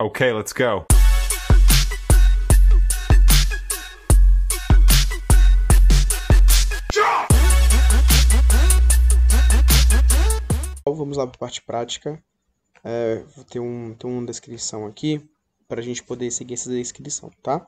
Okay, let's go. Vamos lá para a parte prática. Vou ter uma descrição aqui para a gente poder seguir essa descrição, tá?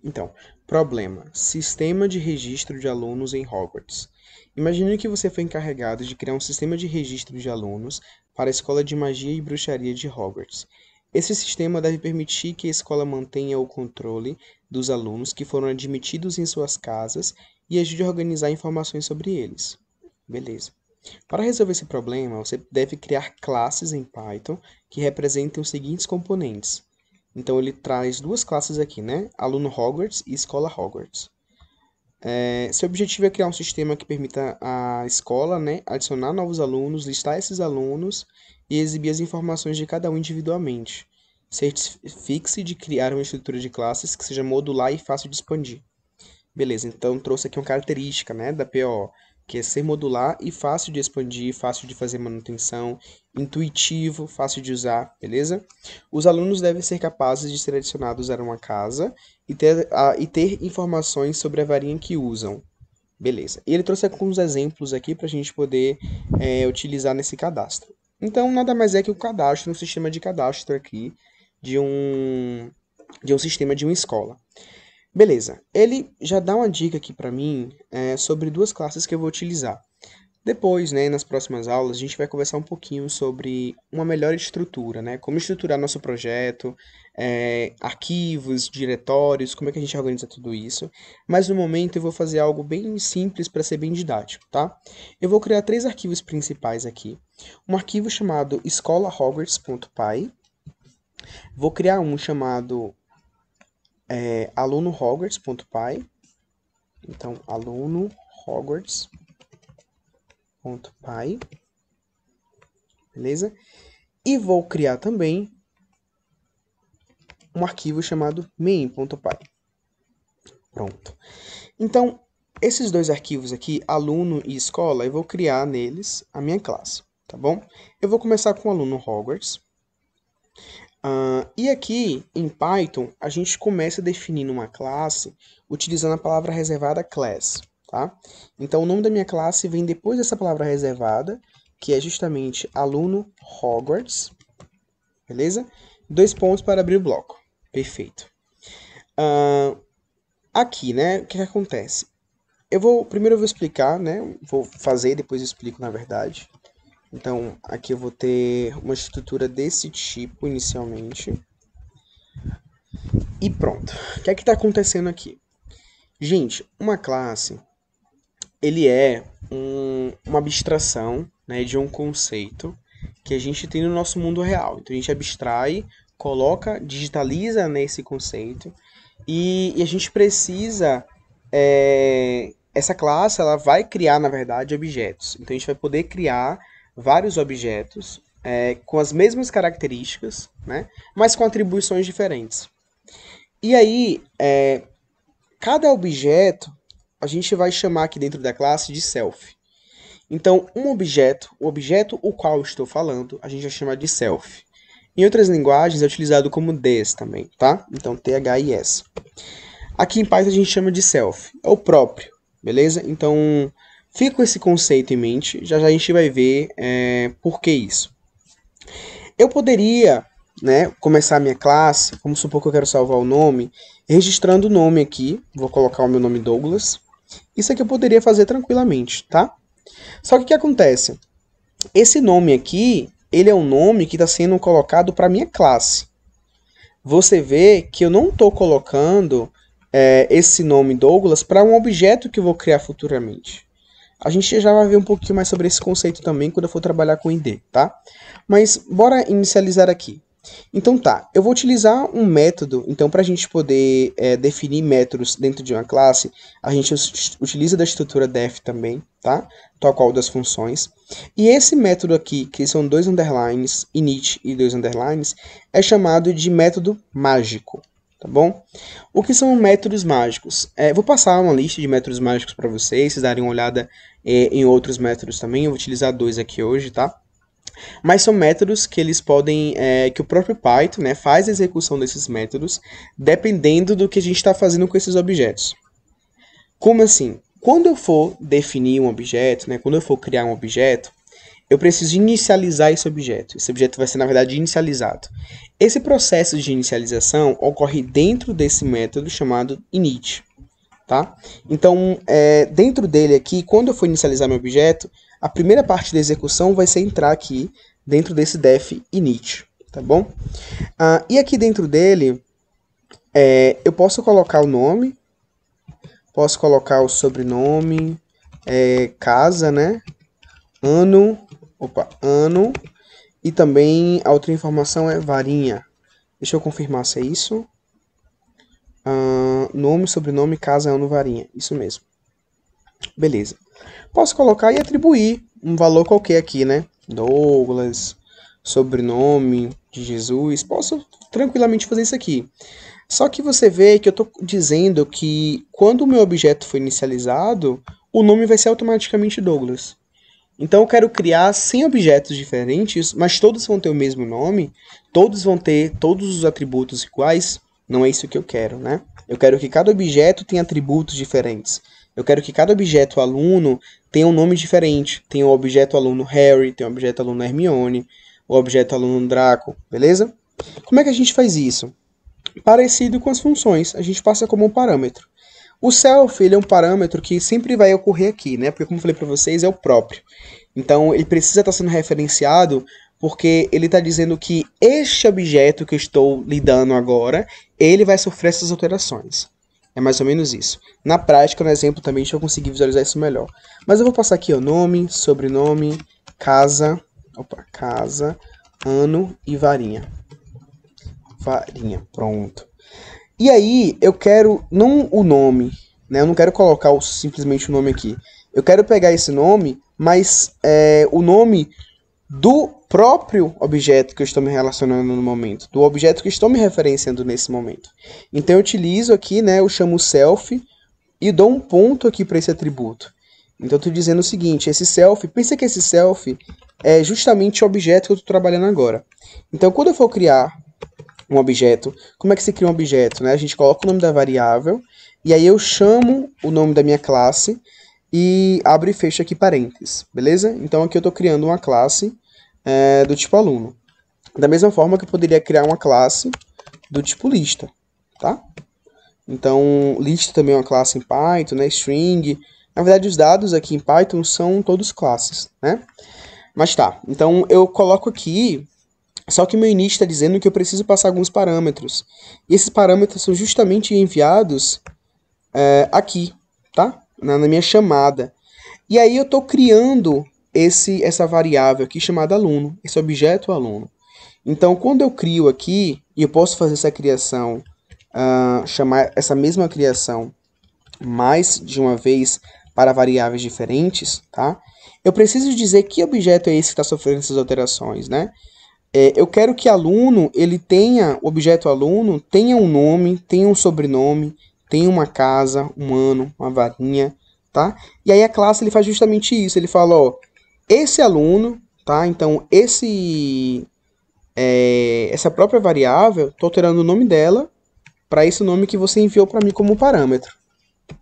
Então, problema: sistema de registro de alunos em Hogwarts. Imagine que você foi encarregado de criar um sistema de registro de alunos para a Escola de Magia e Bruxaria de Hogwarts. Esse sistema deve permitir que a escola mantenha o controle dos alunos que foram admitidos em suas casas e ajude a organizar informações sobre eles. Beleza. Para resolver esse problema, você deve criar classes em Python que representem os seguintes componentes. Então, ele traz duas classes aqui, né? Aluno Hogwarts e Escola Hogwarts. Seu objetivo é criar um sistema que permita à escola, né, adicionar novos alunos, listar esses alunos e exibir as informações de cada um individualmente. Certifique-se de criar uma estrutura de classes que seja modular e fácil de expandir. Beleza, então trouxe aqui uma característica, né, da PO, que é ser modular e fácil de expandir, fácil de fazer manutenção, intuitivo, fácil de usar, beleza? Os alunos devem ser capazes de ser adicionados a uma casa e ter informações sobre a varinha que usam, beleza? E ele trouxe alguns exemplos aqui para a gente poder utilizar nesse cadastro. Então, nada mais é que o cadastro, um sistema de cadastro aqui de um sistema de uma escola. Beleza, ele já dá uma dica aqui para mim sobre duas classes que eu vou utilizar. Depois, né, nas próximas aulas, a gente vai conversar um pouquinho sobre uma melhor estrutura, né? Como estruturar nosso projeto, arquivos, diretórios, como é que a gente organiza tudo isso. Mas no momento eu vou fazer algo bem simples para ser bem didático, tá? Eu vou criar 3 arquivos principais aqui. Um arquivo chamado escolahogwarts.py. Vou criar um chamado alunohogwarts.py. Então, alunohogwarts.py. Beleza? E vou criar também um arquivo chamado main.py. Pronto. Então, esses dois arquivos aqui, aluno e escola, eu vou criar neles a minha classe, tá bom? Eu vou começar com o aluno Hogwarts. E aqui, em Python, a gente começa definindo uma classe utilizando a palavra reservada class, tá? Então, o nome da minha classe vem depois dessa palavra reservada, que é justamente aluno Hogwarts, beleza? 2 pontos para abrir o bloco. Perfeito. Aqui, né, o que acontece? Primeiro eu vou explicar, né? Vou fazer, depois eu explico na verdade. Então, aqui eu vou ter uma estrutura desse tipo inicialmente. E pronto. O que é que está acontecendo aqui? Gente, uma classe, ele é uma abstração, né, de um conceito que a gente tem no nosso mundo real. Então, a gente abstrai, coloca, digitaliza nesse conceito e a gente precisa... essa classe, ela vai criar, na verdade, objetos. Então, a gente vai poder criar vários objetos com as mesmas características, né, mas com atribuições diferentes. E aí, cada objeto, a gente vai chamar aqui dentro da classe de self. Então, o objeto o qual eu estou falando, a gente vai chamar de self. Em outras linguagens é utilizado como this também, tá? Então, THIS. Aqui em Python a gente chama de self, é o próprio, beleza? Então, fica com esse conceito em mente, já a gente vai ver por que isso. Eu poderia, né, começar a minha classe, vamos supor que eu quero salvar o nome, registrando o nome aqui, vou colocar o meu nome Douglas. Isso aqui eu poderia fazer tranquilamente, tá? Só que o que acontece? Esse nome aqui, ele é um nome que está sendo colocado para a minha classe. Você vê que eu não estou colocando esse nome Douglas para um objeto que eu vou criar futuramente. A gente já vai ver um pouquinho mais sobre esse conceito também quando eu for trabalhar com ID, tá? Mas bora inicializar aqui. Então tá, eu vou utilizar um método, então para a gente poder definir métodos dentro de uma classe, a gente utiliza da estrutura def também, tá? Tal qual das funções. E esse método aqui, que são 2 underlines, init e 2 underlines, é chamado de método mágico, tá bom? O que são métodos mágicos? Vou passar uma lista de métodos mágicos para vocês darem uma olhada em outros métodos também, eu vou utilizar 2 aqui hoje, tá? mas são métodos que eles podem, que o próprio Python, né, faz a execução desses métodos dependendo do que a gente está fazendo com esses objetos. Como assim? Quando eu for definir um objeto, né, quando eu for criar um objeto, eu preciso inicializar esse objeto. Esse objeto vai ser, na verdade, inicializado. Esse processo de inicialização ocorre dentro desse método chamado init. Tá? Então, dentro dele aqui, quando eu for inicializar meu objeto, a primeira parte da execução vai ser entrar aqui dentro desse def init, tá bom? E aqui dentro dele, eu posso colocar o nome, posso colocar o sobrenome, casa, né? Ano, e também a outra informação é varinha. Deixa eu confirmar se é isso. Nome, sobrenome, casa, ano, varinha. Isso mesmo. Beleza. Posso colocar e atribuir um valor qualquer aqui, né? Douglas, sobrenome de Jesus. Posso tranquilamente fazer isso aqui. Só que você vê que eu estou dizendo que quando o meu objeto for inicializado, o nome vai ser automaticamente Douglas. Então eu quero criar 100 objetos diferentes, mas todos vão ter o mesmo nome, todos vão ter todos os atributos iguais. Não é isso que eu quero, né? Eu quero que cada objeto tenha atributos diferentes. Eu quero que cada objeto aluno tenha um nome diferente. Tem o objeto aluno Harry, tem o objeto aluno Hermione, o objeto aluno Draco, beleza? Como é que a gente faz isso? Parecido com as funções, a gente passa como um parâmetro. O self, ele é um parâmetro que sempre vai ocorrer aqui, né? Porque, como eu falei para vocês, é o próprio. Então, ele precisa estar sendo referenciado porque ele está dizendo que este objeto que eu estou lidando agora, ele vai sofrer essas alterações. É mais ou menos isso. Na prática, no exemplo também, deixa eu conseguir visualizar isso melhor. Mas eu vou passar aqui o nome, sobrenome, casa, ano e varinha. Varinha, pronto. E aí, eu quero, não o nome, né? Eu não quero colocar simplesmente o nome aqui. Eu quero pegar esse nome, mas o nome do próprio objeto que eu estou me relacionando no momento, do objeto que estou me referenciando nesse momento. Então eu utilizo aqui, né, eu chamo self e dou um ponto aqui para esse atributo. Então eu estou dizendo o seguinte, esse self, pensa que esse self é justamente o objeto que eu estou trabalhando agora. Então quando eu for criar um objeto, como é que se cria um objeto, né? A gente coloca o nome da variável e aí eu chamo o nome da minha classe e abro e fecho aqui parênteses, beleza? Então aqui eu estou criando uma classe do tipo aluno. Da mesma forma que eu poderia criar uma classe do tipo lista, tá? Então, lista também é uma classe em Python, né? String. Na verdade, os dados aqui em Python são todos classes, né? Mas tá, então eu coloco aqui, só que o meu init está dizendo que eu preciso passar alguns parâmetros. E esses parâmetros são justamente enviados aqui, tá? Na minha chamada. E aí eu estou criando essa variável aqui chamada aluno, esse objeto aluno. Então, quando eu crio aqui, e eu posso fazer essa criação, chamar essa mesma criação mais de uma vez para variáveis diferentes, tá? Eu preciso dizer que objeto é esse que está sofrendo essas alterações, né? Eu quero que aluno, o objeto aluno tenha um nome, tenha um sobrenome, tenha uma casa, um ano, uma varinha, tá? E aí a classe ele faz justamente isso, ele fala, ó, esse aluno, tá? Então, essa própria variável, estou alterando o nome dela para esse nome que você enviou para mim como parâmetro,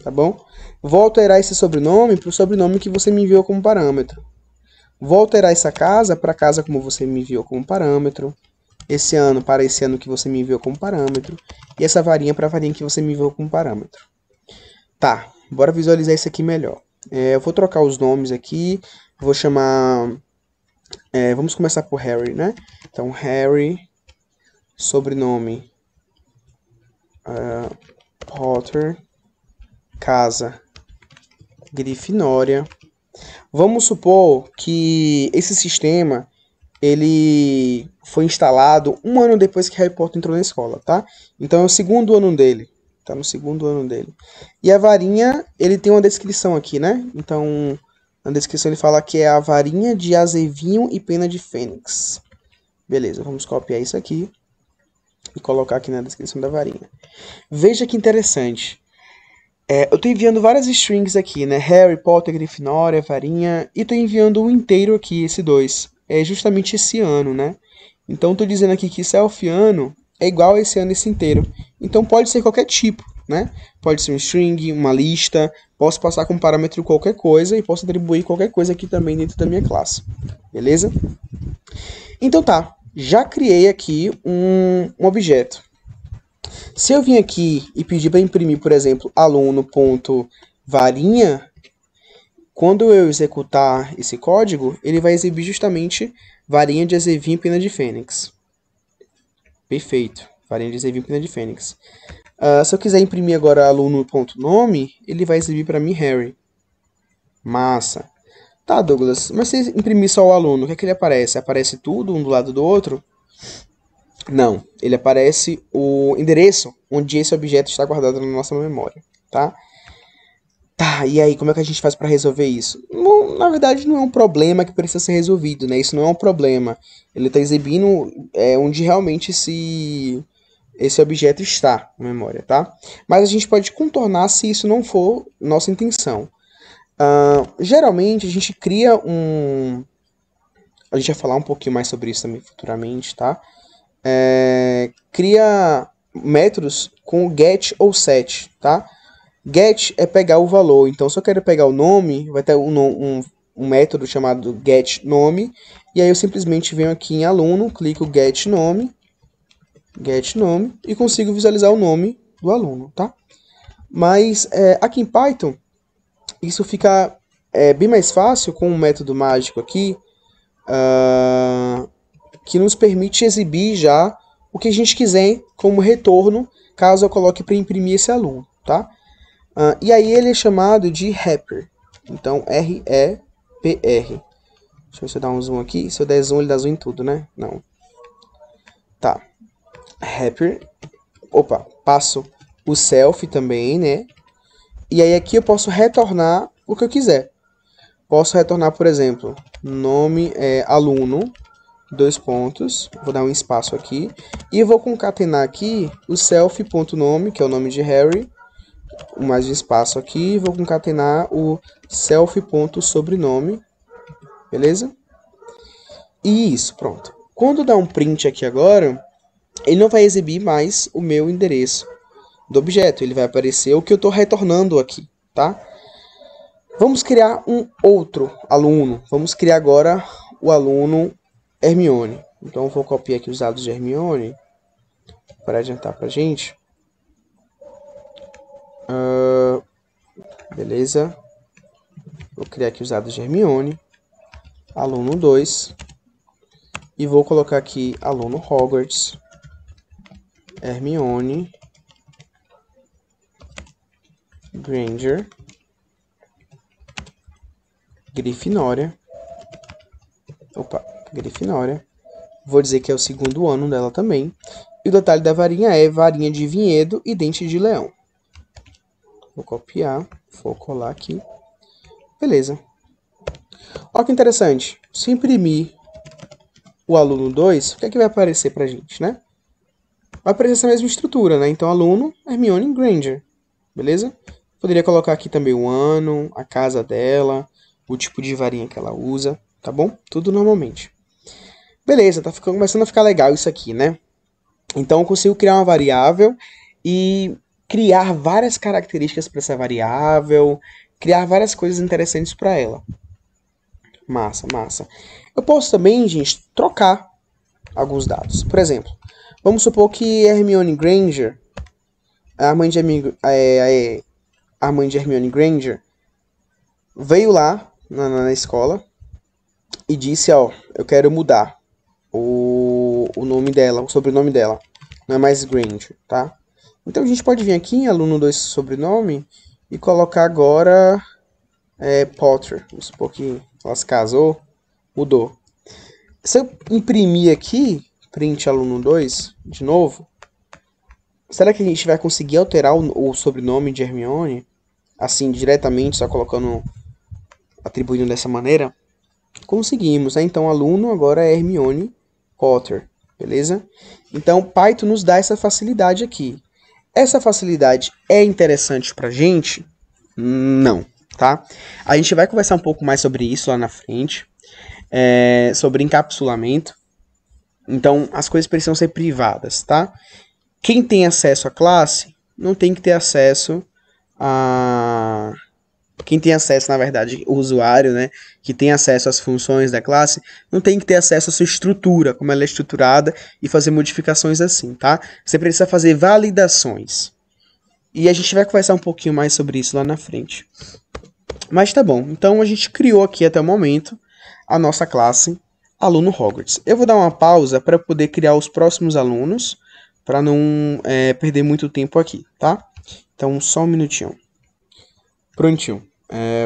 tá bom? Vou alterar esse sobrenome para o sobrenome que você me enviou como parâmetro. Vou alterar essa casa para a casa como você me enviou como parâmetro. Esse ano para esse ano que você me enviou como parâmetro. E essa varinha para a varinha que você me enviou como parâmetro. Tá, bora visualizar isso aqui melhor. Eu vou trocar os nomes aqui. Vou chamar... vamos começar por Harry, né? Então, Harry, sobrenome, Potter, casa, Grifinória. Vamos supor que esse sistema ele foi instalado um ano depois que Harry Potter entrou na escola, tá? Então é o segundo ano dele. Tá no segundo ano dele. E a varinha, ele tem uma descrição aqui, né? Então, na descrição ele fala que é a varinha de azevinho e pena de fênix. Beleza, vamos copiar isso aqui e colocar aqui na descrição da varinha. Veja que interessante. Eu estou enviando várias strings aqui, né? Harry Potter, Grifinória, varinha. E estou enviando um inteiro aqui, esse 2. é justamente esse ano, né? Então, estou dizendo aqui que self ano é igual a esse ano esse inteiro. Então, pode ser qualquer tipo, né? Pode ser um string, uma lista, posso passar como parâmetro qualquer coisa e posso atribuir qualquer coisa aqui também dentro da minha classe, beleza? Então tá, já criei aqui um objeto. Se eu vim aqui e pedir para imprimir, por exemplo, aluno.varinha, quando eu executar esse código, ele vai exibir justamente varinha de Azevinho Pena de Fênix. Perfeito, varinha de Azevinho Pena de Fênix. Se eu quiser imprimir agora aluno.nome, ele vai exibir para mim Harry. Massa. Tá, Douglas, mas se imprimir só o aluno, o que é que ele aparece? Aparece tudo um do lado do outro? Não, ele aparece o endereço onde esse objeto está guardado na nossa memória, tá? Tá, e aí, como é que a gente faz para resolver isso? Não, na verdade, não é um problema que precisa ser resolvido, né? Isso não é um problema. Ele está exibindo onde realmente esse objeto está na memória, tá? Mas a gente pode contornar se isso não for nossa intenção. Geralmente, a gente cria A gente vai falar um pouquinho mais sobre isso também futuramente, tá? Cria métodos com get ou set, tá? Get é pegar o valor. Então, se eu quero pegar o nome, vai ter um método chamado getNome. E aí eu simplesmente venho aqui em aluno, clico getNome e consigo visualizar o nome do aluno, tá? Mas aqui em Python, isso fica bem mais fácil com um método mágico aqui, que nos permite exibir já o que a gente quiser como retorno, caso eu coloque para imprimir esse aluno, tá? E aí ele é chamado de wrapper. Então, R-E-P-R. Deixa eu ver se eu dar um zoom aqui. Se eu der zoom, ele dá zoom em tudo, né? Não. Tá. Wrapper. Opa, passo o self também, né? E aí aqui eu posso retornar o que eu quiser. Posso retornar, por exemplo, nome aluno, dois pontos. Vou dar um espaço aqui. E vou concatenar aqui o self.nome, que é o nome de Harry. Mais um espaço aqui, vou concatenar o self.sobrenome, beleza? E isso, pronto. Quando dá um print aqui agora, ele não vai exibir mais o meu endereço do objeto, ele vai aparecer o que eu estou retornando aqui, tá? Vamos criar um outro aluno, vamos criar agora o aluno Hermione. Então eu vou copiar aqui os dados de Hermione, para adiantar pra gente. Beleza. Vou criar aqui os dados de Hermione. Aluno 2. E vou colocar aqui aluno Hogwarts. Hermione. Granger. Grifinória. Opa, Grifinória. Vou dizer que é o segundo ano dela também. E o detalhe da varinha é varinha de vinhedo e dente de leão. Vou copiar, vou colar aqui. Beleza. Olha que interessante. Se imprimir o aluno 2, o que é que vai aparecer pra gente, né? Vai aparecer essa mesma estrutura, né? Então, aluno Hermione Granger. Beleza? Poderia colocar aqui também o ano, a casa dela, o tipo de varinha que ela usa, tá bom? Tudo normalmente. Beleza, tá começando a ficar legal isso aqui, né? Então, eu consigo criar uma variável e criar várias características para essa variável, criar várias coisas interessantes para ela. Massa, massa. Eu posso também, gente, trocar alguns dados. Por exemplo, vamos supor que Hermione Granger, a mãe de Hermione Granger, veio lá na escola e disse, ó, eu quero mudar o nome dela, o sobrenome dela. Não é mais Granger, tá? Então a gente pode vir aqui em aluno 2 sobrenome e colocar agora Potter. Vamos supor que ela se casou, mudou. Se eu imprimir aqui, print aluno 2, de novo, será que a gente vai conseguir alterar o sobrenome de Hermione? Assim, diretamente, só colocando, atribuindo dessa maneira? Conseguimos, né? Então aluno agora é Hermione Potter, beleza? Então Python nos dá essa facilidade aqui. Essa facilidade é interessante pra gente? Não, tá? A gente vai conversar um pouco mais sobre isso lá na frente. sobre encapsulamento. Então, as coisas precisam ser privadas, tá? Quem tem acesso à classe não tem que ter acesso a... Quem tem acesso, na verdade, o usuário, né, que tem acesso às funções da classe, não tem que ter acesso à sua estrutura, como ela é estruturada, e fazer modificações assim, tá? Você precisa fazer validações. E a gente vai conversar um pouquinho mais sobre isso lá na frente. Mas tá bom, então a gente criou aqui até o momento a nossa classe aluno Hogwarts. Eu vou dar uma pausa para poder criar os próximos alunos, para não perder muito tempo aqui, tá? Então só um minutinho. Prontinho,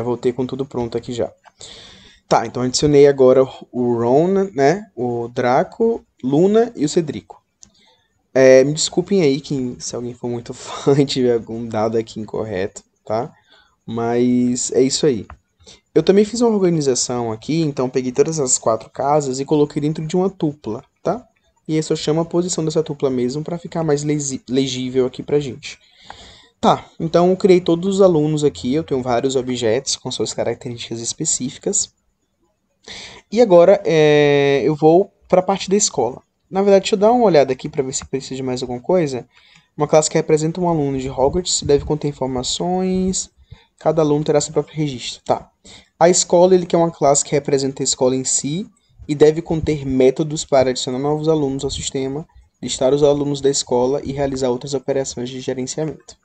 voltei com tudo pronto aqui já. Tá, então adicionei agora o Ron, né, o Draco, Luna e o Cedrico. Me desculpem aí se alguém for muito fã e tiver algum dado aqui incorreto, tá? Mas é isso aí. Eu também fiz uma organização aqui, então peguei todas as 4 casas e coloquei dentro de uma tupla, tá? E aí só chama a posição dessa tupla mesmo para ficar mais legível aqui pra gente. Tá, então eu criei todos os alunos aqui, eu tenho vários objetos com suas características específicas. E agora eu vou para a parte da escola. Na verdade, deixa eu dar uma olhada aqui para ver se precisa de mais alguma coisa. Uma classe que representa um aluno de Hogwarts deve conter informações. Cada aluno terá seu próprio registro. Tá. A escola ele quer uma classe que representa a escola em si e deve conter métodos para adicionar novos alunos ao sistema, listar os alunos da escola e realizar outras operações de gerenciamento.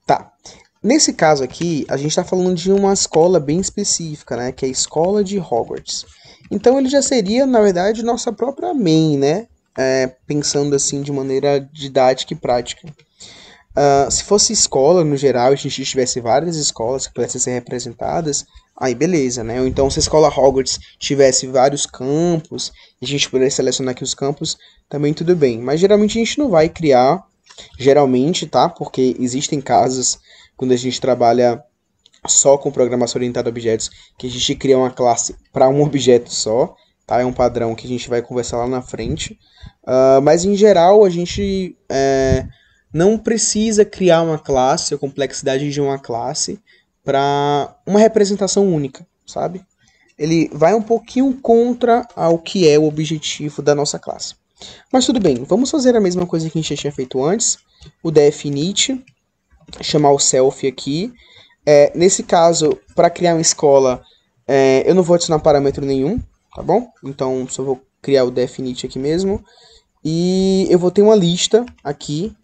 Tá. Nesse caso aqui, a gente está falando de uma escola bem específica, né? Que é a escola de Hogwarts. Então ele já seria, na verdade, nossa própria main, né? Pensando assim de maneira didática e prática. Se fosse escola no geral, a gente tivesse várias escolas que pudessem ser representadas, aí beleza, né? Ou então se a escola Hogwarts tivesse vários campos, e a gente pudesse selecionar aqui os campos, também tudo bem. Mas geralmente a gente não vai criar, geralmente, tá? Porque existem casos quando a gente trabalha só com programação orientada a objetos, que a gente cria uma classe para um objeto só, tá? É um padrão que a gente vai conversar lá na frente. Mas em geral a gente não precisa criar uma classe, a complexidade de uma classe, para uma representação única, sabe? Ele vai um pouquinho contra ao que é o objetivo da nossa classe. Mas tudo bem, vamos fazer a mesma coisa que a gente já tinha feito antes, o definite, chamar o self aqui. Nesse caso, para criar uma escola, eu não vou adicionar parâmetro nenhum, tá bom? Então, só vou criar o definite aqui mesmo. E eu vou ter uma lista aqui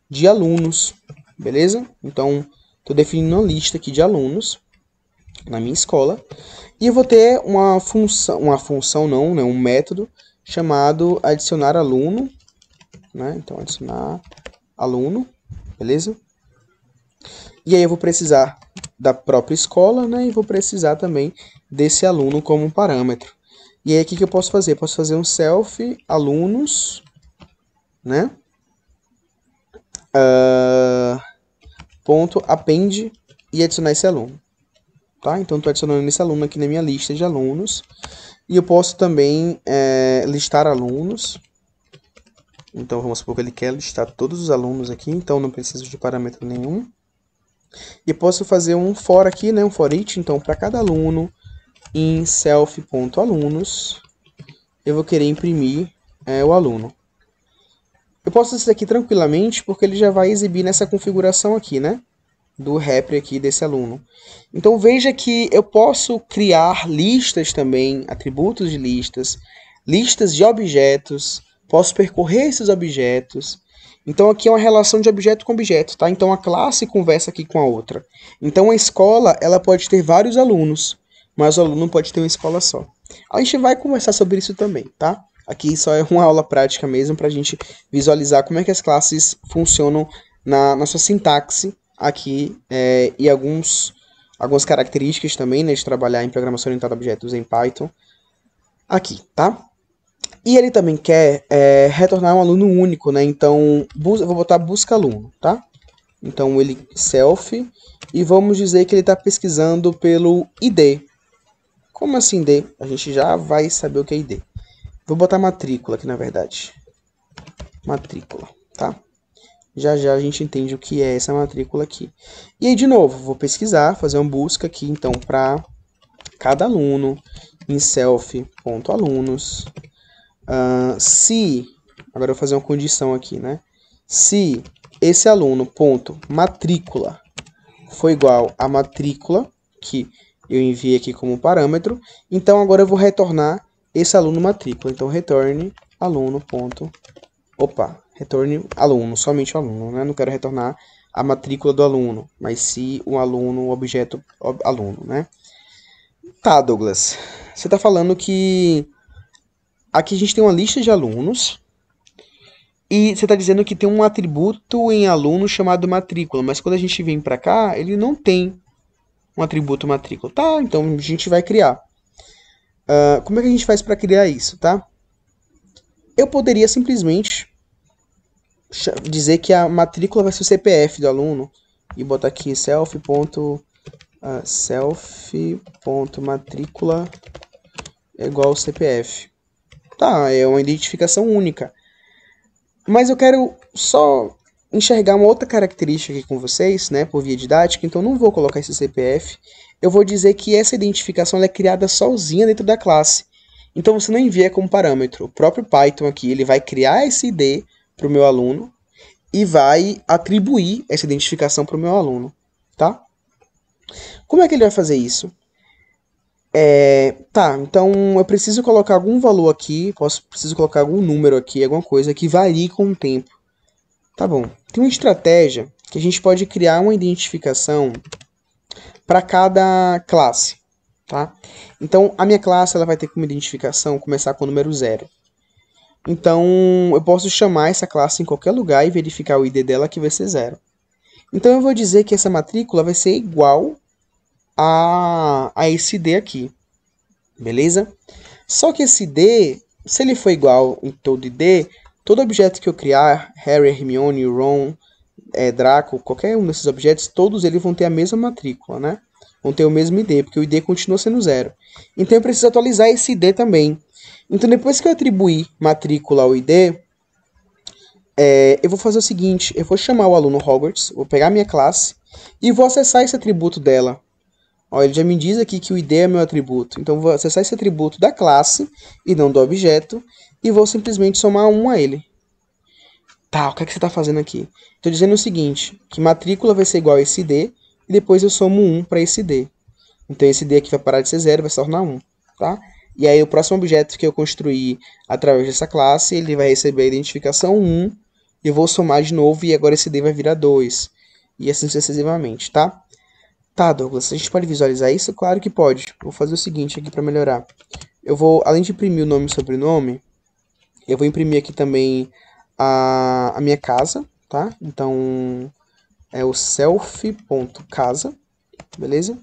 de alunos, beleza? Então, estou definindo uma lista aqui de alunos na minha escola. E eu vou ter uma função não, né, um método chamado adicionar aluno, né? Então, adicionar aluno, beleza? E aí eu vou precisar da própria escola, né? E vou precisar também desse aluno como um parâmetro. E aí o que eu posso fazer? Posso fazer um self alunos, né? Ponto append e adicionar esse aluno. Tá? Então estou adicionando esse aluno aqui na minha lista de alunos. E eu posso também listar alunos. Então vamos supor que ele quer listar todos os alunos aqui, então não preciso de parâmetro nenhum. E posso fazer um for aqui, né, um for each, então para cada aluno em self.alunos eu vou querer imprimir o aluno. Eu posso fazer isso aqui tranquilamente porque ele já vai exibir nessa configuração aqui, né, do repre aqui desse aluno. Então veja que eu posso criar listas também, atributos de listas, listas de objetos, posso percorrer esses objetos. Então aqui é uma relação de objeto com objeto, tá? Então a classe conversa aqui com a outra. Então a escola, ela pode ter vários alunos, mas o aluno pode ter uma escola só. A gente vai conversar sobre isso também, tá? Aqui só é uma aula prática mesmo para a gente visualizar como é que as classes funcionam na sua sintaxe aqui e algumas características também, né, de trabalhar em programação orientada a objetos em Python aqui, tá? E ele também quer retornar um aluno único, né? Então, eu vou botar busca aluno, tá? Então, ele self, e vamos dizer que ele está pesquisando pelo ID. Como assim ID? A gente já vai saber o que é ID. Vou botar matrícula aqui, na verdade. Matrícula, tá? Já já a gente entende o que é essa matrícula aqui. E aí, de novo, vou pesquisar, fazer uma busca aqui, então, para cada aluno em self.alunos. Se, agora eu vou fazer uma condição aqui, né? Se esse aluno ponto matrícula for igual a matrícula, que eu enviei aqui como parâmetro, então agora eu vou retornar esse aluno matrícula. Então, retorne aluno ponto, retorne aluno, somente o aluno, né? Não quero retornar a matrícula do aluno, mas se o aluno, o objeto aluno, né? Tá, Douglas, você está falando que aqui a gente tem uma lista de alunos e você está dizendo que tem um atributo em aluno chamado matrícula, mas quando a gente vem para cá, ele não tem um atributo matrícula. Tá, então a gente vai criar. Como é que a gente faz para criar isso, tá? Eu poderia simplesmente dizer que a matrícula vai ser o CPF do aluno e botar aqui self.matrícula é igual ao CPF. Tá, é uma identificação única. Mas eu quero só enxergar uma outra característica aqui com vocês, né, por via didática, então não vou colocar esse CPF. Eu vou dizer que essa identificação ela é criada sozinha dentro da classe. Então você não envia como parâmetro. O próprio Python aqui ele vai criar esse ID para o meu aluno e vai atribuir essa identificação para o meu aluno, tá? Como é que ele vai fazer isso? Então eu preciso colocar algum valor aqui, preciso colocar algum número aqui, alguma coisa que varie com o tempo. Tá bom. Tem uma estratégia que a gente pode criar uma identificação para cada classe, tá? Então a minha classe ela vai ter como identificação começar com o número 0. Então eu posso chamar essa classe em qualquer lugar e verificar o ID dela que vai ser 0. Então eu vou dizer que essa matrícula vai ser igual a esse ID aqui, beleza? Só que esse ID, se ele for igual em todo ID, todo objeto que eu criar, Harry, Hermione, Ron, Draco, qualquer um desses objetos, todos eles vão ter a mesma matrícula, né? Vão ter o mesmo ID, porque o ID continua sendo 0. Então eu preciso atualizar esse ID também. Então depois que eu atribuir matrícula ao ID, eu vou fazer o seguinte, eu vou chamar o aluno Hogwarts, vou pegar a minha classe e vou acessar esse atributo dela. Ó, ele já me diz aqui que o ID é meu atributo. Então, eu vou acessar esse atributo da classe e não do objeto. E vou simplesmente somar 1 a ele. Tá, o que é que você está fazendo aqui? Estou dizendo o seguinte, que matrícula vai ser igual a esse ID. E depois eu somo 1 para esse ID. Então, esse ID aqui vai parar de ser 0 e vai se tornar 1. Tá? E aí, o próximo objeto que eu construir através dessa classe, ele vai receber a identificação 1. E eu vou somar de novo e agora esse ID vai virar 2. E assim sucessivamente, tá? Tá, Douglas, a gente pode visualizar isso? Claro que pode. Vou fazer o seguinte aqui para melhorar. Eu vou, além de imprimir o nome e sobrenome, eu vou imprimir aqui também a minha casa, tá? Então, é o self.casa, beleza?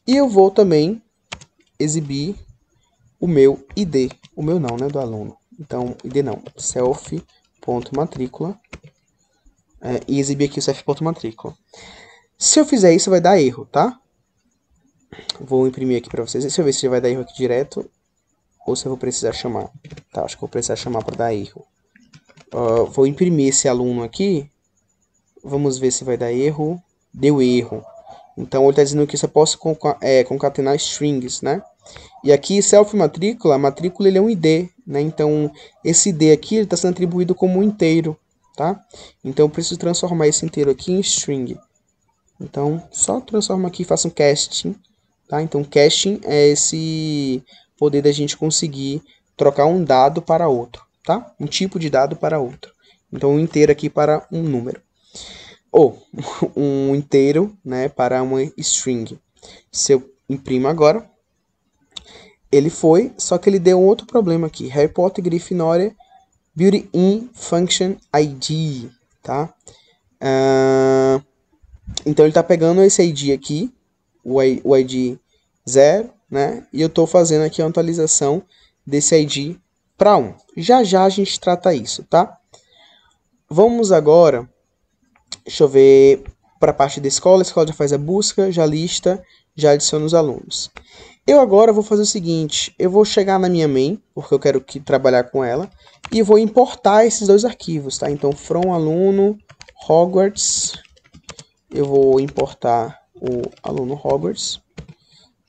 E eu vou também exibir o meu ID. O meu não, né? Do aluno. Então, ID não. self.matrícula. E exibir aqui o self.matrícula. Se eu fizer isso, vai dar erro, tá? Vou imprimir aqui para vocês. Deixa eu ver se vai dar erro aqui direto. Ou se eu vou precisar chamar. Tá, acho que eu vou precisar chamar para dar erro. Vou imprimir esse aluno aqui. Vamos ver se vai dar erro. Deu erro. Então, ele está dizendo que eu só posso concatenar strings, né? E aqui, self-matrícula, a matrícula ele é um ID, né? Então, esse ID aqui está sendo atribuído como um inteiro, tá? Então, eu preciso transformar esse inteiro aqui em string. Então, só transforma aqui e faça um casting, tá? Então, casting é esse poder da gente conseguir trocar um dado para outro, tá? Um tipo de dado para outro. Então, um inteiro aqui para um número. Ou um inteiro, né, para uma string. Se eu imprimo agora, ele foi, só que ele deu um outro problema aqui. Harry Potter, Grifinória, built-in function ID, tá? Então ele está pegando esse ID aqui, o ID 0, né? E eu estou fazendo aqui a atualização desse ID para 1. Já já a gente trata isso, tá? Vamos agora, deixa eu ver, para a parte da escola. A escola já faz a busca, já lista, já adiciona os alunos. Eu agora vou fazer o seguinte, eu vou chegar na minha main, porque eu quero trabalhar com ela, e vou importar esses dois arquivos, tá? Então, from aluno Hogwarts, eu vou importar o aluno Hogwarts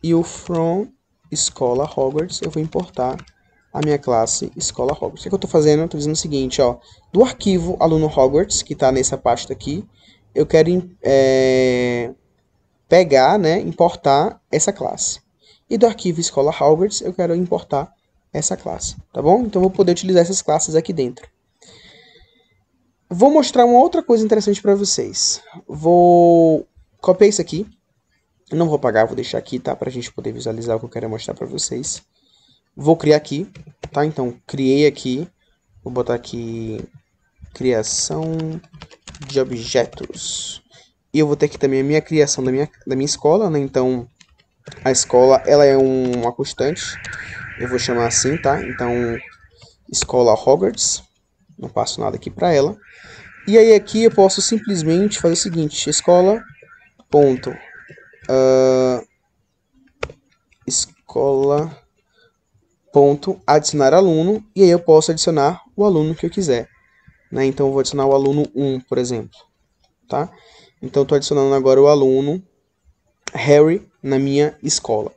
e o from escola Hogwarts, eu vou importar a minha classe escola Hogwarts. O que eu estou fazendo? Eu estou dizendo o seguinte, ó, do arquivo aluno Hogwarts, que está nessa pasta aqui, eu quero pegar, né, importar essa classe. E do arquivo escola Hogwarts, eu quero importar essa classe, tá bom? Então, eu vou poder utilizar essas classes aqui dentro. Vou mostrar uma outra coisa interessante para vocês. Vou copiar isso aqui. Não vou apagar, vou deixar aqui, tá? Para a gente poder visualizar o que eu quero mostrar para vocês. Vou criar aqui, tá? Então, criei aqui. Vou botar aqui criação de objetos. E eu vou ter aqui também a minha criação da minha escola, né? Então, a escola, ela é uma constante. Eu vou chamar assim, tá? Então, escola Hogwarts. Não passo nada aqui para ela. E aí aqui eu posso simplesmente fazer o seguinte, escola ponto adicionar aluno, e aí eu posso adicionar o aluno que eu quiser, né? Então eu vou adicionar o aluno 1, por exemplo, tá? Então estou adicionando agora o aluno Harry na minha escola.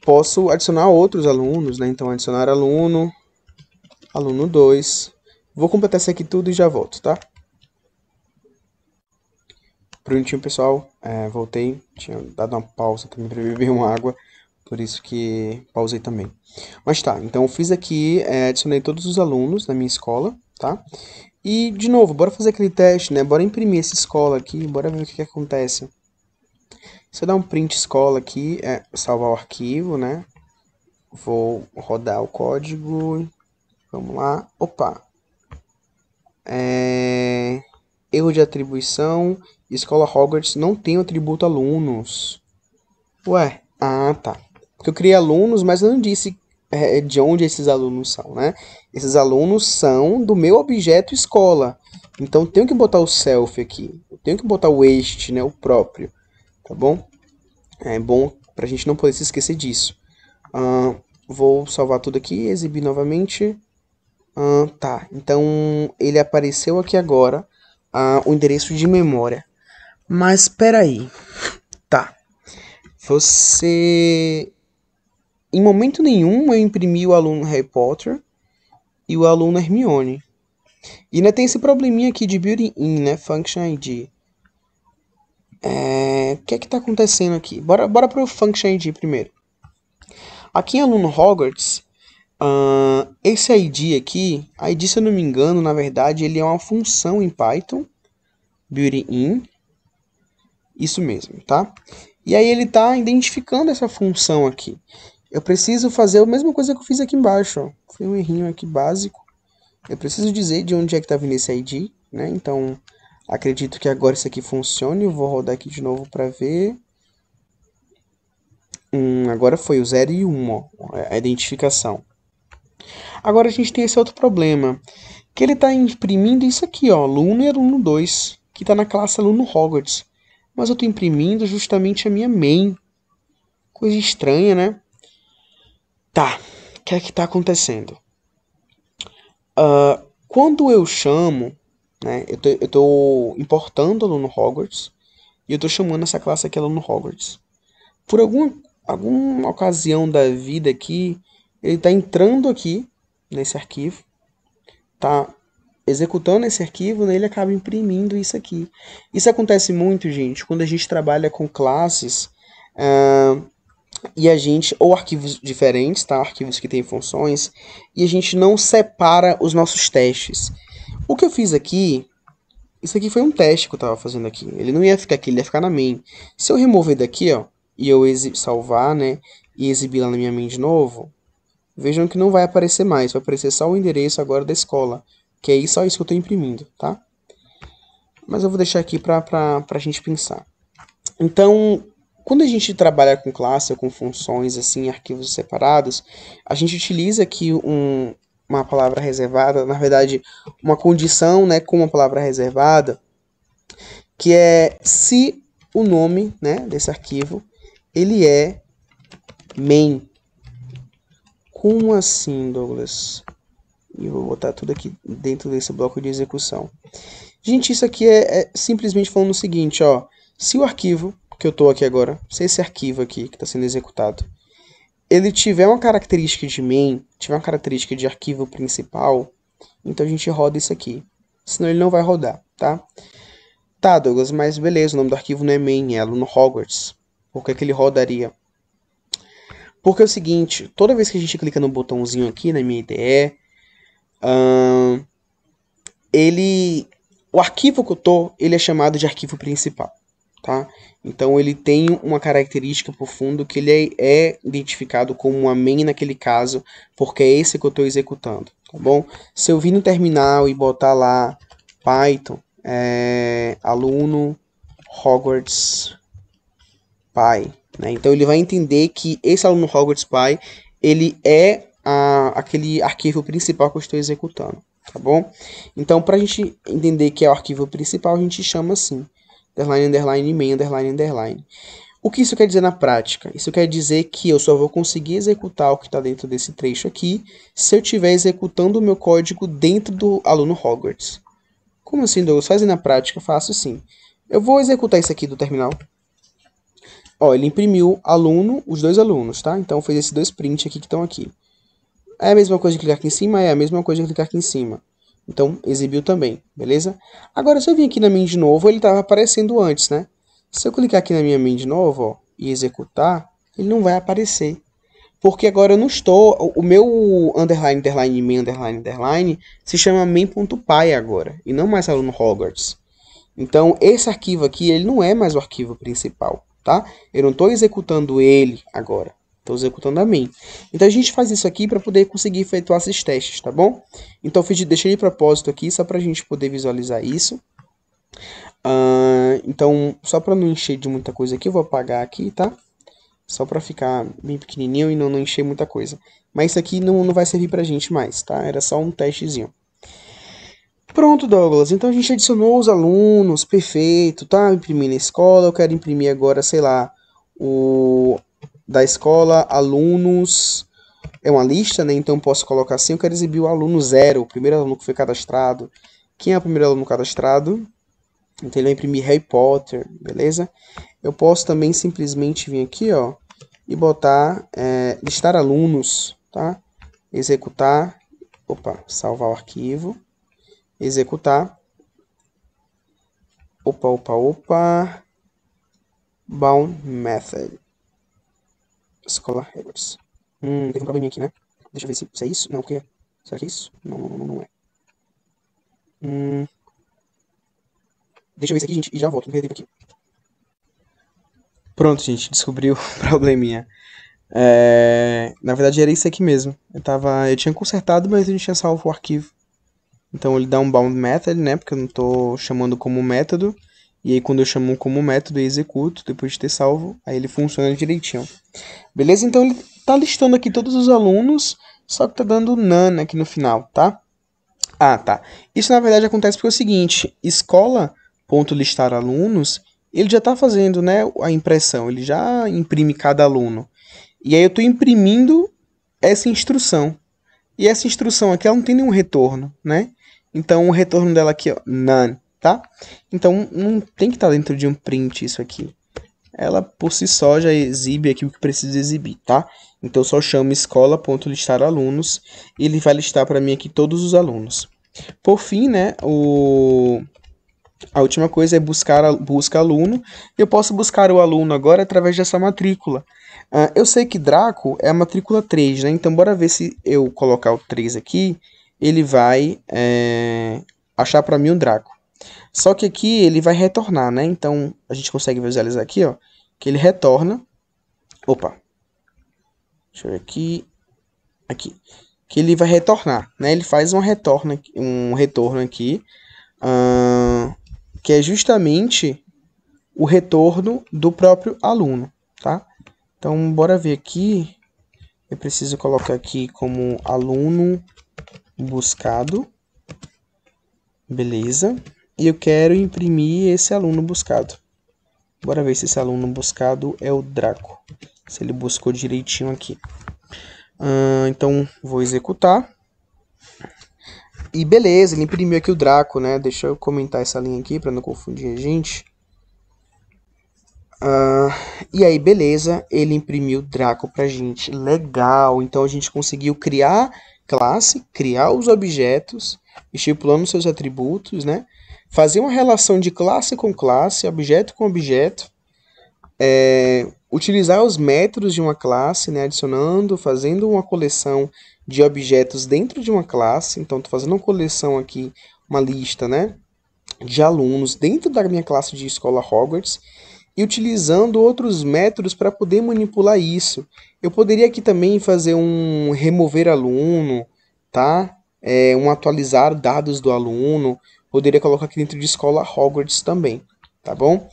Posso adicionar outros alunos, né? Então adicionar aluno 2. Vou completar isso aqui tudo e já volto, tá? Prontinho, pessoal. Voltei. Tinha dado uma pausa também para beber uma água. Por isso que pausei também. Mas tá, então eu fiz aqui, adicionei todos os alunos na minha escola, tá? E, de novo, bora fazer aquele teste, né? Bora imprimir essa escola aqui, bora ver o que acontece. Se eu dar um print escola aqui, salvar o arquivo, né? Vou rodar o código. Vamos lá. Opa! Erro de atribuição. Escola Hogwarts não tem o atributo alunos. Ué, tá. Porque eu criei alunos, mas eu não disse de onde esses alunos são, né? Esses alunos são do meu objeto escola. Então, eu tenho que botar o self aqui. Eu tenho que botar o este, né? O próprio. Tá bom? É bom pra gente não poder se esquecer disso. Vou salvar tudo aqui, exibir novamente. Tá, então ele apareceu aqui agora, o endereço de memória. Mas espera aí. Tá. Em momento nenhum eu imprimi o aluno Harry Potter e o aluno Hermione. E ainda tem esse probleminha aqui de built-in, né? Function ID. O que é que tá acontecendo aqui? Bora pro Function ID primeiro. Aqui em aluno Hogwarts, esse ID aqui, ID, se eu não me engano, na verdade, ele é uma função em Python, built-in, isso mesmo, tá? E aí ele tá identificando essa função aqui. Eu preciso fazer a mesma coisa que eu fiz aqui embaixo, ó. Foi um errinho aqui básico. Eu preciso dizer de onde é que tá vindo esse ID, né? Então, acredito que agora isso aqui funcione. Eu vou rodar aqui de novo para ver. Agora foi o 0 e 1, ó, a identificação. Agora a gente tem esse outro problema, que ele está imprimindo isso aqui, ó, aluno e aluno 2, que está na classe aluno Hogwarts. Mas eu estou imprimindo justamente a minha main. Coisa estranha, né? Tá, o que é que está acontecendo? Quando eu chamo, né, eu estou importando aluno Hogwarts, e eu estou chamando essa classe aqui aluno Hogwarts. Por alguma ocasião da vida aqui, ele está entrando aqui nesse arquivo, tá executando esse arquivo, né, ele acaba imprimindo isso aqui. Isso acontece muito, gente, quando a gente trabalha com classes e a gente, ou arquivos diferentes, tá? Arquivos que têm funções, e a gente não separa os nossos testes. O que eu fiz aqui, isso aqui foi um teste que eu estava fazendo aqui. Ele não ia ficar aqui, ele ia ficar na main. Se eu remover daqui, ó, e eu salvar, né, e exibir lá na minha main de novo, vejam que não vai aparecer mais, vai aparecer só o endereço agora da escola, que é só isso que eu estou imprimindo, tá? Mas eu vou deixar aqui para a gente pensar. Então, quando a gente trabalha com classe ou com funções, assim, arquivos separados, a gente utiliza aqui uma palavra reservada, na verdade, uma condição, né, com uma palavra reservada, que é se o nome, né, desse arquivo, ele é main. Como assim, Douglas? E eu vou botar tudo aqui dentro desse bloco de execução. Gente, isso aqui é simplesmente falando o seguinte, ó. Se o arquivo que eu estou aqui agora, se esse arquivo aqui que está sendo executado, ele tiver uma característica de main, tiver uma característica de arquivo principal, então a gente roda isso aqui. Senão ele não vai rodar, tá? Tá, Douglas, mas beleza, o nome do arquivo não é main, é aluno Hogwarts. Por que ele rodaria? Porque é o seguinte, toda vez que a gente clica no botãozinho aqui na minha IDE, o arquivo que eu tô, ele é chamado de arquivo principal, tá? Então ele tem uma característica por fundo que ele é identificado como uma main naquele caso, porque é esse que eu estou executando, tá bom? Se eu vir no terminal e botar lá Python, aluno Hogwarts Py, né? Então ele vai entender que esse aluno Hogwarts Py, ele é aquele arquivo principal que eu estou executando, tá bom? Então para a gente entender que é o arquivo principal, a gente chama assim, underline, underline, main, underline, underline. O que isso quer dizer na prática? Isso quer dizer que eu só vou conseguir executar o que está dentro desse trecho aqui se eu estiver executando o meu código dentro do aluno Hogwarts. Como assim, Douglas? Faz na prática, faço sim. Eu vou executar isso aqui do terminal. Ó, ele imprimiu aluno, os dois alunos, tá? Então fez esses dois prints aqui que estão aqui. É a mesma coisa de clicar aqui em cima? É a mesma coisa de clicar aqui em cima. Então, exibiu também, beleza? Agora, se eu vir aqui na main de novo, ele estava aparecendo antes, né? Se eu clicar aqui na minha main de novo, ó, e executar, ele não vai aparecer. Porque agora eu não estou... O meu underline, underline, main, underline, underline, se chama main.py agora, e não mais aluno Hogwarts. Então, esse arquivo aqui, ele não é mais o arquivo principal, tá? Eu não estou executando ele agora. Estou executando a main. Então a gente faz isso aqui para poder conseguir efetuar esses testes, tá bom? Então eu deixei de propósito aqui só para a gente poder visualizar isso. Então, só para não encher de muita coisa aqui, eu vou apagar aqui, tá? Só para ficar bem pequenininho e não encher muita coisa. Mas isso aqui não vai servir para a gente mais, tá? Era só um testezinho. Pronto, Douglas. Então a gente adicionou os alunos, perfeito, tá? Imprimir na escola, eu quero imprimir agora, sei lá, da escola, alunos, é uma lista, né? Então posso colocar assim, eu quero exibir o aluno 0, o primeiro aluno que foi cadastrado. Quem é o primeiro aluno cadastrado? Então ele vai imprimir Harry Potter, beleza? Eu posso também simplesmente vir aqui, ó, e botar, listar alunos, tá? Executar, salvar o arquivo, executar, bound method. Escola Hogwarts. Teve um probleminha aqui, né? Deixa eu ver se é isso. Não, o que é? Será que é isso? Não é. Deixa eu ver isso aqui, gente, e já volto. Não aqui. Pronto, gente, descobri o probleminha. Na verdade era isso aqui mesmo. Eu tinha consertado, mas eu não tinha salvo o arquivo. Então ele dá um bound method, né? Porque eu não estou chamando como método. E aí quando eu chamo como método, eu executo, depois de ter salvo, aí ele funciona direitinho. Beleza? Então ele tá listando aqui todos os alunos, só que tá dando none aqui no final, tá? Tá. Isso na verdade acontece porque é o seguinte, escola.listar alunos, ele já tá fazendo, né, a impressão, ele já imprime cada aluno. E aí eu tô imprimindo essa instrução. E essa instrução aqui, ela não tem nenhum retorno, né? Então o retorno dela aqui, ó, none, tá? Então não tem que estar dentro de um print isso aqui. Ela por si só já exibe aqui o que precisa exibir, tá? Então eu só chamo escola.listar alunos e ele vai listar para mim aqui todos os alunos. Por fim, né, a última coisa é busca aluno. Eu posso buscar o aluno agora através dessa matrícula. Eu sei que Draco é a matrícula 3, né? Então bora ver se eu colocar o 3 aqui, ele vai achar para mim o Draco. Só que aqui ele vai retornar, né? Então a gente consegue visualizar aqui, ó, que ele retorna. Deixa eu ver aqui. Aqui. Que ele vai retornar, né? Ele faz um retorno aqui, que é justamente o retorno do próprio aluno, tá? Então, bora ver aqui. Eu preciso colocar aqui como aluno buscado. Beleza. E eu quero imprimir esse aluno buscado. Bora ver se esse aluno buscado é o Draco. Se ele buscou direitinho aqui. Então, vou executar. E beleza, ele imprimiu aqui o Draco, né? Deixa eu comentar essa linha aqui para não confundir a gente. E aí, beleza, ele imprimiu Draco pra gente. Legal, então a gente conseguiu criar classe, criar os objetos, estipulando seus atributos, né? Fazer uma relação de classe com classe, objeto com objeto, utilizar os métodos de uma classe, né? Adicionando, fazendo uma coleção de objetos dentro de uma classe. Então, estou fazendo uma coleção aqui, uma lista, né? De alunos dentro da minha classe de escola Hogwarts e utilizando outros métodos para poder manipular isso. Eu poderia aqui também fazer um remover aluno, tá? Um atualizar dados do aluno. Poderia colocar aqui dentro de escola Hogwarts também, tá bom?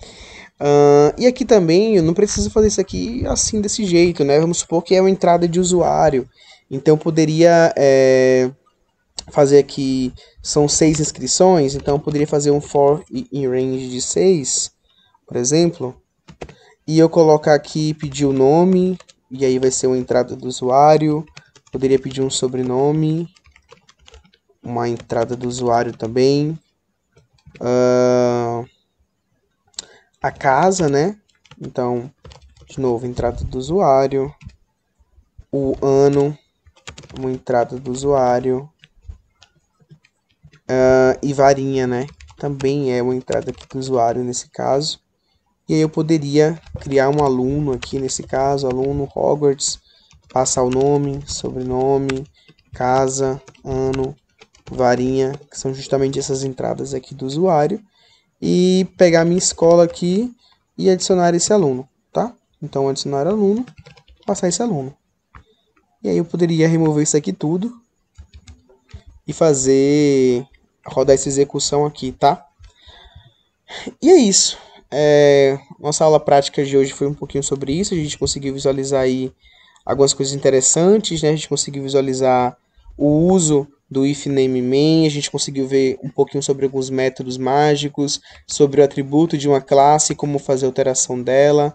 E aqui também eu não preciso fazer isso aqui assim desse jeito, né? Vamos supor que é uma entrada de usuário. Então eu poderia fazer aqui, são 6 inscrições, então eu poderia fazer um for in range de 6, por exemplo, e eu colocar aqui, pedir o nome, e aí vai ser uma entrada do usuário, poderia pedir um sobrenome, uma entrada do usuário também, a casa, né, então, de novo, entrada do usuário, o ano, uma entrada do usuário, e varinha, né, também é uma entrada aqui do usuário nesse caso. E aí eu poderia criar um aluno aqui, nesse caso, aluno Hogwarts, passar o nome, sobrenome, casa, ano, varinha, que são justamente essas entradas aqui do usuário, e pegar a minha escola aqui e adicionar esse aluno, tá? Então, adicionar aluno, passar esse aluno. E aí eu poderia remover isso aqui tudo e rodar essa execução aqui, tá? E é isso. Nossa aula prática de hoje foi um pouquinho sobre isso. A gente conseguiu visualizar aí algumas coisas interessantes, né? A gente conseguiu visualizar o uso do if name main, a gente conseguiu ver um pouquinho sobre alguns métodos mágicos, sobre o atributo de uma classe, como fazer a alteração dela.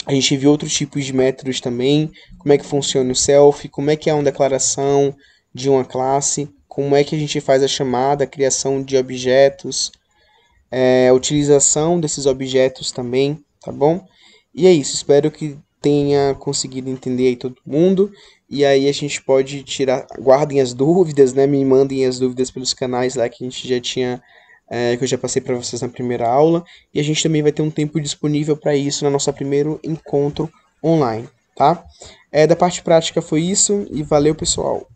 A gente viu outros tipos de métodos também, como é que funciona o self, como é que é uma declaração de uma classe, como é que a gente faz a chamada, a criação de objetos, a utilização desses objetos também, tá bom? E é isso, espero que tenha conseguido entender aí todo mundo, e aí a gente pode tirar, guardem as dúvidas, né, me mandem as dúvidas pelos canais lá que a gente já tinha, que eu já passei para vocês na primeira aula, e a gente também vai ter um tempo disponível para isso no nosso primeiro encontro online, tá? Da parte prática foi isso, e valeu pessoal!